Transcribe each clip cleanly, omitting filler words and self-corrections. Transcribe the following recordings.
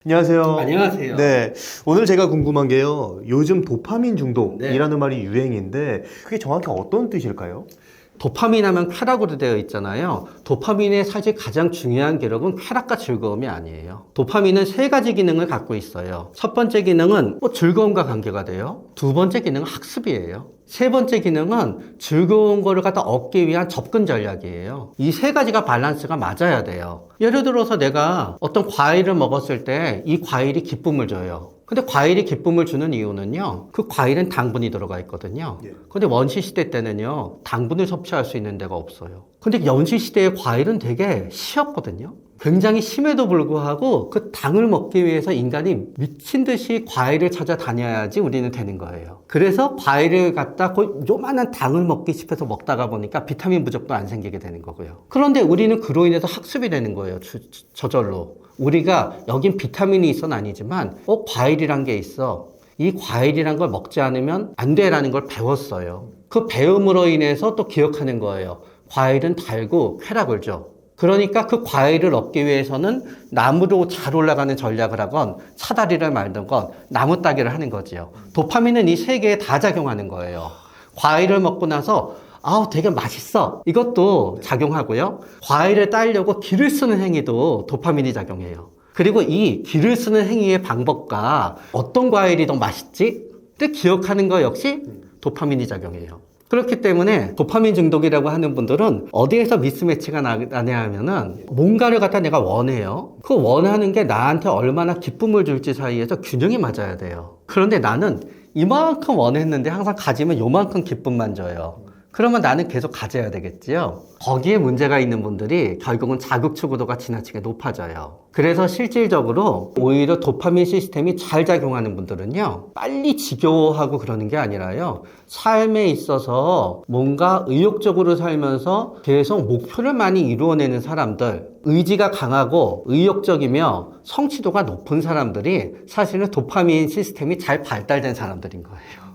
안녕하세요. 안녕하세요. 네. 오늘 제가 궁금한 게요. 요즘 도파민 중독이라는 네. 말이 유행인데 그게 정확히 어떤 뜻일까요? 도파민 하면 쾌락으로 되어 있잖아요. 도파민의 사실 가장 중요한 기록은 쾌락과 즐거움이 아니에요. 도파민은 세 가지 기능을 갖고 있어요. 첫 번째 기능은 즐거움과 관계가 돼요. 두 번째 기능은 학습이에요. 세 번째 기능은 즐거운 거를 갖다 얻기 위한 접근 전략이에요. 이 세 가지가 밸런스가 맞아야 돼요. 예를 들어서 내가 어떤 과일을 먹었을 때 이 과일이 기쁨을 줘요. 근데 과일이 기쁨을 주는 이유는요, 그 과일은 당분이 들어가 있거든요. 예. 근데 원시시대 때는요, 당분을 섭취할 수 있는 데가 없어요. 근데 연시시대의 과일은 되게 쉬었거든요. 굉장히 심해도 불구하고 그 당을 먹기 위해서 인간이 미친 듯이 과일을 찾아다녀야지 우리는 되는 거예요. 그래서 과일을 갖다 거의 요만한 당을 먹기 싶어서 먹다가 보니까 비타민 부족도 안 생기게 되는 거고요. 그런데 우리는 그로 인해서 학습이 되는 거예요. 저절로. 우리가 여긴 비타민이 있어는 아니지만 과일이란 게 있어. 이 과일이란 걸 먹지 않으면 안 돼라는 걸 배웠어요. 그 배움으로 인해서 또 기억하는 거예요. 과일은 달고 쾌락을 줘. 그러니까 그 과일을 얻기 위해서는 나무로 잘 올라가는 전략을 하건 사다리를 말든 나무 따기를 하는 거지요. 도파민은 이 세 개에 다 작용하는 거예요. 과일을 먹고 나서 아우 되게 맛있어. 이것도 작용하고요. 과일을 따려고 기를 쓰는 행위도 도파민이 작용해요. 그리고 이 기를 쓰는 행위의 방법과 어떤 과일이 더 맛있지? 때 기억하는 거 역시 도파민이 작용해요. 그렇기 때문에 도파민 중독이라고 하는 분들은 어디에서 미스매치가 나냐 하면은 뭔가를 갖다 내가 원해요. 그 원하는 게 나한테 얼마나 기쁨을 줄지 사이에서 균형이 맞아야 돼요. 그런데 나는 이만큼 원했는데 항상 가지면 요만큼 기쁨만 줘요. 그러면 나는 계속 가져야 되겠지요. 거기에 문제가 있는 분들이 결국은 자극 추구도가 지나치게 높아져요. 그래서 실질적으로 오히려 도파민 시스템이 잘 작용하는 분들은요, 빨리 지겨워하고 그러는 게 아니라요, 삶에 있어서 뭔가 의욕적으로 살면서 계속 목표를 많이 이루어내는 사람들, 의지가 강하고 의욕적이며 성취도가 높은 사람들이 사실은 도파민 시스템이 잘 발달된 사람들인 거예요.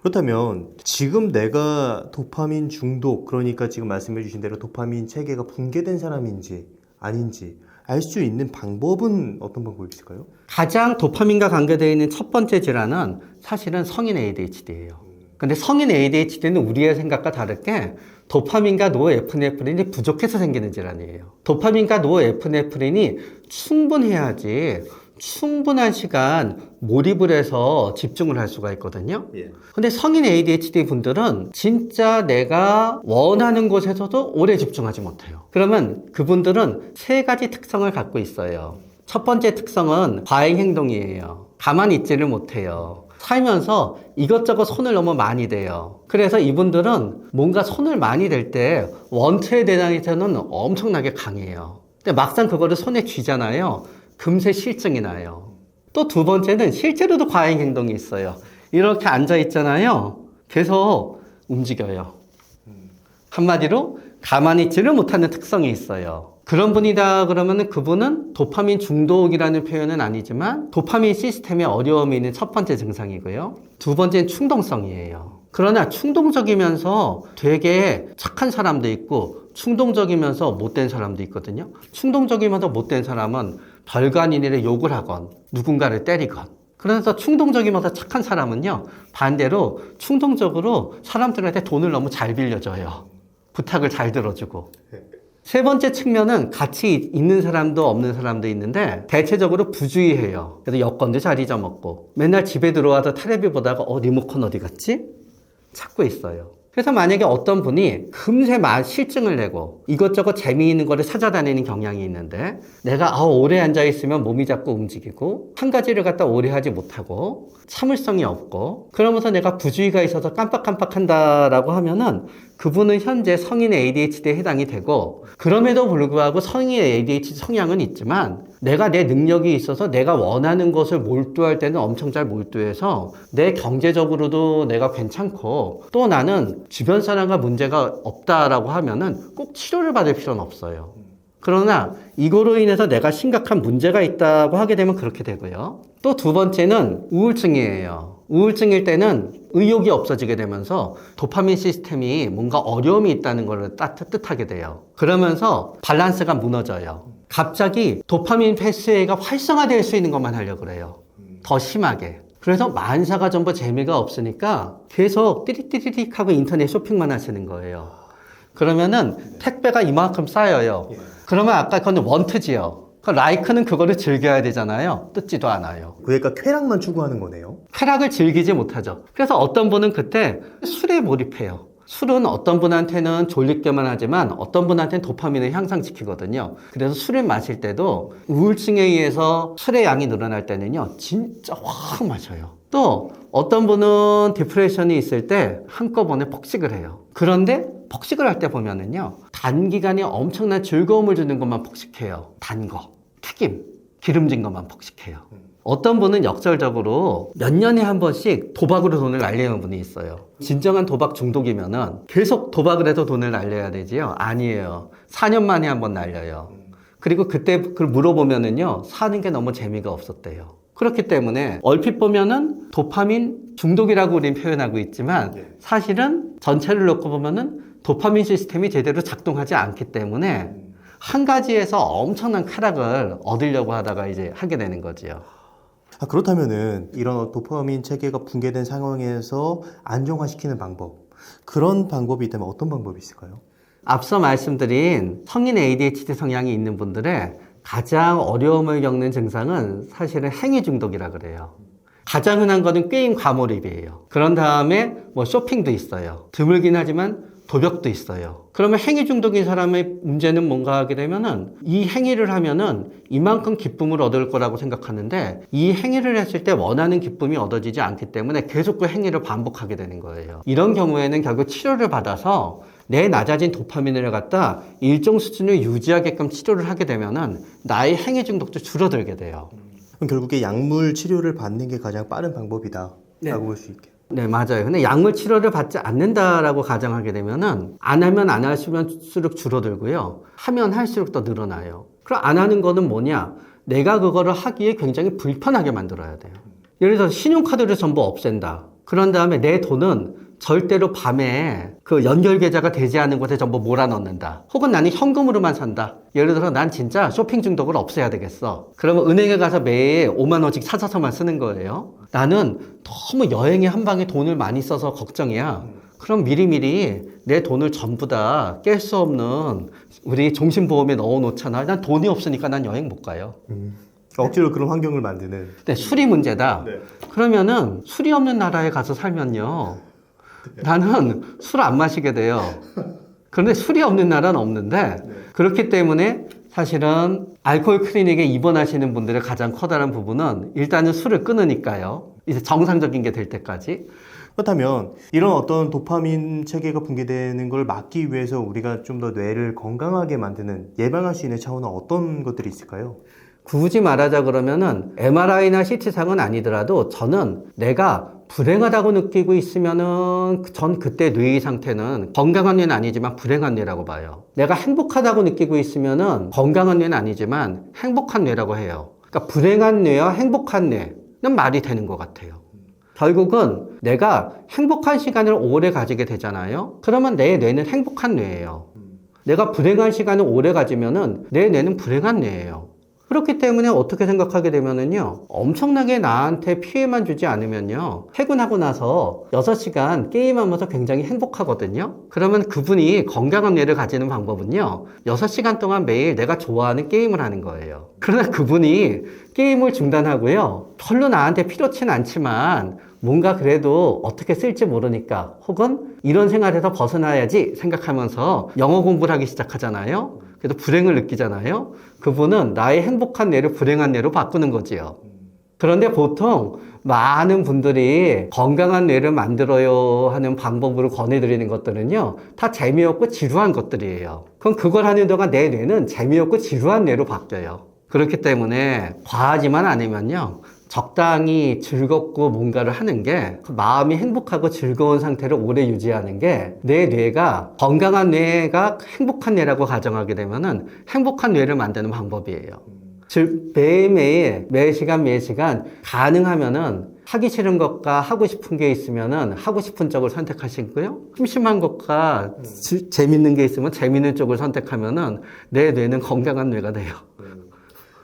그렇다면 지금 내가 도파민 중독, 그러니까 지금 말씀해 주신 대로 도파민 체계가 붕괴된 사람인지 아닌지 알 수 있는 방법은 어떤 방법이 있을까요? 가장 도파민과 관계되어 있는 첫 번째 질환은 사실은 성인 ADHD예요. 근데 성인 ADHD는 우리의 생각과 다르게 도파민과 노에프네프린이 부족해서 생기는 질환이에요. 도파민과 노에프네프린이 충분해야지 충분한 시간 몰입을 해서 집중을 할 수가 있거든요. 예. 근데 성인 ADHD 분들은 진짜 내가 원하는 곳에서도 오래 집중하지 못해요. 그러면 그분들은 세 가지 특성을 갖고 있어요. 첫 번째 특성은 과잉 행동이에요. 가만히 있지를 못해요. 살면서 이것저것 손을 너무 많이 대요. 그래서 이분들은 뭔가 손을 많이 댈 때 원투에 대해서는 엄청나게 강해요. 근데 막상 그거를 손에 쥐잖아요. 금세 실증이 나요. 또 두 번째는 실제로도 과잉 행동이 있어요. 이렇게 앉아 있잖아요. 계속 움직여요. 한마디로 가만히 있지를 못하는 특성이 있어요. 그런 분이다 그러면 그분은 도파민 중독이라는 표현은 아니지만 도파민 시스템에 어려움이 있는 첫 번째 증상이고요. 두 번째는 충동성이에요. 그러나 충동적이면서 되게 착한 사람도 있고 충동적이면서 못된 사람도 있거든요. 충동적이면서 못된 사람은 별거 아닌 일에 욕을 하건 누군가를 때리건, 그래서 충동적이면서 착한 사람은요, 반대로 충동적으로 사람들한테 돈을 너무 잘 빌려줘요. 부탁을 잘 들어주고. 세 번째 측면은 같이 있는 사람도 없는 사람도 있는데 대체적으로 부주의해요. 그래서 여권도 잘 잊어먹고 맨날 집에 들어와서 텔레비 보다가 리모컨 어디 갔지? 찾고 있어요. 그래서 만약에 어떤 분이 금세 실증을 내고 이것저것 재미있는 거를 찾아다니는 경향이 있는데 내가 오래 앉아있으면 몸이 자꾸 움직이고 한 가지를 갖다 오래 하지 못하고 참을성이 없고 그러면서 내가 부주의가 있어서 깜빡깜빡 한다라고 하면은 그분은 현재 성인 ADHD에 해당이 되고 그럼에도 불구하고 성인 ADHD 성향은 있지만 내가 내 능력이 있어서 내가 원하는 것을 몰두할 때는 엄청 잘 몰두해서 내 경제적으로도 내가 괜찮고 또 나는 주변 사람과 문제가 없다라고 하면은 꼭 치료를 받을 필요는 없어요. 그러나 이거로 인해서 내가 심각한 문제가 있다고 하게 되면 그렇게 되고요. 또 두 번째는 우울증이에요. 우울증일 때는 의욕이 없어지게 되면서 도파민 시스템이 뭔가 어려움이 있다는 걸 뜻하게 돼요. 그러면서 밸런스가 무너져요. 갑자기 도파민 패스웨이가 활성화될 수 있는 것만 하려고 그래요. 더 심하게. 그래서 만사가 전부 재미가 없으니까 계속 띠릭띠릭 하고 인터넷 쇼핑만 하시는 거예요. 그러면은 택배가 이만큼 쌓여요. 그러면 아까 그건 원트지요. 그 라이크는 그거를 즐겨야 되잖아요. 뜯지도 않아요. 그러니까 쾌락만 추구하는 거네요. 쾌락을 즐기지 못하죠. 그래서 어떤 분은 그때 술에 몰입해요. 술은 어떤 분한테는 졸립게만 하지만 어떤 분한테는 도파민을 향상시키거든요. 그래서 술을 마실 때도 우울증에 의해서 술의 양이 늘어날 때는요, 진짜 확 마셔요. 또 어떤 분은 디프레션이 있을 때 한꺼번에 폭식을 해요. 그런데 폭식을 할 때 보면은요, 단기간에 엄청난 즐거움을 주는 것만 폭식해요. 단 거, 튀김, 기름진 것만 폭식해요. 어떤 분은 역설적으로 몇 년에 한 번씩 도박으로 돈을 날리는 분이 있어요. 진정한 도박 중독이면은 계속 도박을 해서 돈을 날려야 되지요? 아니에요. 4년 만에 한 번 날려요. 그리고 그때 그걸 물어보면은요, 사는 게 너무 재미가 없었대요. 그렇기 때문에 얼핏 보면은 도파민 중독이라고 우린 표현하고 있지만 사실은 전체를 놓고 보면은 도파민 시스템이 제대로 작동하지 않기 때문에 한 가지에서 엄청난 쾌락을 얻으려고 하다가 이제 하게 되는 거지요. 그렇다면은 이런 도파민 체계가 붕괴된 상황에서 안정화시키는 방법, 그런 방법이 있다면 어떤 방법이 있을까요? 앞서 말씀드린 성인 ADHD 성향이 있는 분들의 가장 어려움을 겪는 증상은 사실은 행위 중독이라 그래요. 가장 흔한 거는 게임 과몰입이에요. 그런 다음에 뭐 쇼핑도 있어요. 드물긴 하지만 도벽도 있어요. 그러면 행위 중독인 사람의 문제는 뭔가 하게 되면은 이 행위를 하면은 이만큼 기쁨을 얻을 거라고 생각하는데 이 행위를 했을 때 원하는 기쁨이 얻어지지 않기 때문에 계속 그 행위를 반복하게 되는 거예요. 이런 경우에는 결국 치료를 받아서 내 낮아진 도파민을 갖다 일정 수준을 유지하게끔 치료를 하게 되면은 나의 행위 중독도 줄어들게 돼요. 그럼 결국에 약물 치료를 받는 게 가장 빠른 방법이다 라고 볼 수 있겠네요. 네, 맞아요. 근데 약물 치료를 받지 않는다라고 가정하게 되면은 안 하면 안 할수록 줄어들고요. 하면 할수록 더 늘어나요. 그럼 안 하는 거는 뭐냐? 내가 그거를 하기에 굉장히 불편하게 만들어야 돼요. 예를 들어서 신용카드를 전부 없앤다. 그런 다음에 내 돈은 절대로 밤에 그 연결 계좌가 되지 않은 곳에 전부 몰아넣는다. 혹은 나는 현금으로만 산다. 예를 들어 난 진짜 쇼핑 중독을 없애야 되겠어. 그러면 은행에 가서 매일 5만 원씩 찾아서만 쓰는 거예요. 나는 너무 여행에 한 방에 돈을 많이 써서 걱정이야. 그럼 미리미리 내 돈을 전부 다 깰 수 없는 우리 종신보험에 넣어놓잖아. 난 돈이 없으니까 난 여행 못 가요. 억지로 그런 환경을 만드는. 네, 술이 문제다. 네. 그러면은 술이 없는 나라에 가서 살면요. 나는 술 안 마시게 돼요. 그런데 술이 없는 나라는 없는데 그렇기 때문에 사실은 알코올 클리닉에 입원하시는 분들의 가장 커다란 부분은 일단은 술을 끊으니까요. 이제 정상적인 게 될 때까지. 그렇다면 이런 어떤 도파민 체계가 붕괴되는 걸 막기 위해서 우리가 좀 더 뇌를 건강하게 만드는, 예방할 수 있는 차원은 어떤 것들이 있을까요? 굳이 말하자 그러면은 MRI나 CT상은 아니더라도 저는 내가 불행하다고 느끼고 있으면은 전 그때 뇌의 상태는 건강한 뇌는 아니지만 불행한 뇌라고 봐요. 내가 행복하다고 느끼고 있으면은 건강한 뇌는 아니지만 행복한 뇌라고 해요. 그러니까 불행한 뇌와 행복한 뇌는 말이 되는 것 같아요. 결국은 내가 행복한 시간을 오래 가지게 되잖아요. 그러면 내 뇌는 행복한 뇌예요. 내가 불행한 시간을 오래 가지면은 내 뇌는 불행한 뇌예요. 그렇기 때문에 어떻게 생각하게 되면은요, 엄청나게 나한테 피해만 주지 않으면요, 퇴근하고 나서 6시간 게임하면서 굉장히 행복하거든요. 그러면 그분이 건강한 뇌를 가지는 방법은요, 6시간 동안 매일 내가 좋아하는 게임을 하는 거예요. 그러나 그분이 게임을 중단하고요, 별로 나한테 필요치는 않지만 뭔가 그래도 어떻게 쓸지 모르니까 혹은 이런 생활에서 벗어나야지 생각하면서 영어 공부를 하기 시작하잖아요. 그래도 불행을 느끼잖아요. 그분은 나의 행복한 뇌를 불행한 뇌로 바꾸는 거지요. 그런데 보통 많은 분들이 건강한 뇌를 만들어요 하는 방법으로 권해드리는 것들은요, 다 재미없고 지루한 것들이에요. 그럼 그걸 하는 동안 내 뇌는 재미없고 지루한 뇌로 바뀌어요. 그렇기 때문에 과하지만 않으면요, 적당히 즐겁고 뭔가를 하는 게 그 마음이 행복하고 즐거운 상태를 오래 유지하는 게 내 뇌가 건강한 뇌가 행복한 뇌라고 가정하게 되면은 행복한 뇌를 만드는 방법이에요. 즉 매일매일 매시간 가능하면은 하기 싫은 것과 하고 싶은 게 있으면은 하고 싶은 쪽을 선택하시고요. 심심한 것과 재밌는 게 있으면 재밌는 쪽을 선택하면은 내 뇌는 건강한 뇌가 돼요.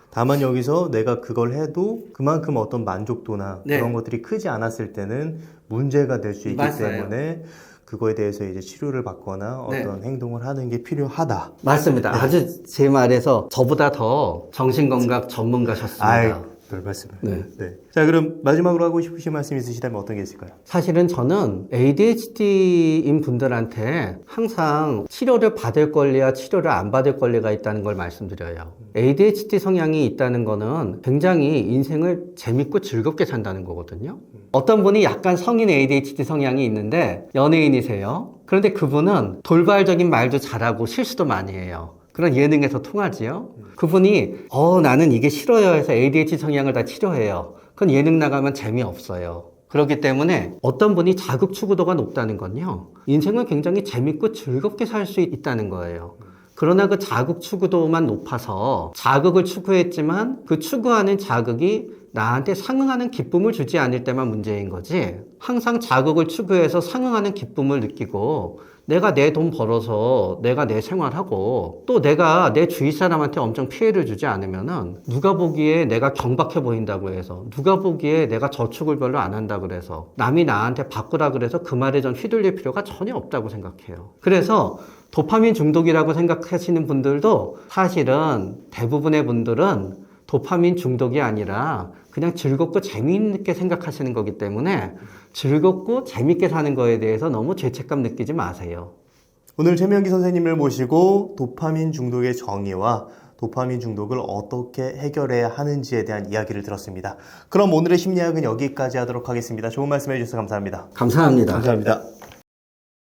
다만 여기서 내가 그걸 해도 그만큼 어떤 만족도나 네. 그런 것들이 크지 않았을 때는 문제가 될 수 있기 맞아요. 때문에 그거에 대해서 이제 치료를 받거나 네. 어떤 행동을 하는 게 필요하다. 맞습니다. 아주 제 말에서 저보다 더 정신건강 전문가셨습니다. 아이, 별 말씀을. 네. 네. 자, 그럼 마지막으로 하고 싶으신 말씀 있으시다면 어떤 게 있을까요? 사실은 저는 ADHD인 분들한테 항상 치료를 받을 권리와 치료를 안 받을 권리가 있다는 걸 말씀드려요. ADHD 성향이 있다는 거는 굉장히 인생을 재밌고 즐겁게 산다는 거거든요. 어떤 분이 약간 성인 ADHD 성향이 있는데 연예인이세요. 그런데 그분은 돌발적인 말도 잘하고 실수도 많이 해요. 그런 예능에서 통하지요. 그분이 나는 이게 싫어요 해서 ADHD 성향을 다 치료해요. 그건 예능 나가면 재미없어요. 그렇기 때문에 어떤 분이 자극 추구도가 높다는 건요, 인생을 굉장히 재밌고 즐겁게 살 수 있다는 거예요. 그러나 그 자극 추구도만 높아서 자극을 추구했지만 그 추구하는 자극이 나한테 상응하는 기쁨을 주지 않을 때만 문제인 거지, 항상 자극을 추구해서 상응하는 기쁨을 느끼고 내가 내 돈 벌어서 내가 내 생활하고 또 내가 내 주위 사람한테 엄청 피해를 주지 않으면은 누가 보기에 내가 경박해 보인다고 해서, 누가 보기에 내가 저축을 별로 안 한다 그래서, 남이 나한테 바꾸라 그래서 그 말에 전 휘둘릴 필요가 전혀 없다고 생각해요. 그래서 도파민 중독이라고 생각하시는 분들도 사실은 대부분의 분들은 도파민 중독이 아니라 그냥 즐겁고 재미있게 생각하시는 거기 때문에 즐겁고 재밌게 사는 거에 대해서 너무 죄책감 느끼지 마세요. 오늘 최명기 선생님을 모시고 도파민 중독의 정의와 도파민 중독을 어떻게 해결해야 하는지에 대한 이야기를 들었습니다. 그럼 오늘의 심리학은 여기까지 하도록 하겠습니다. 좋은 말씀 해주셔서 감사합니다. 감사합니다. 감사합니다.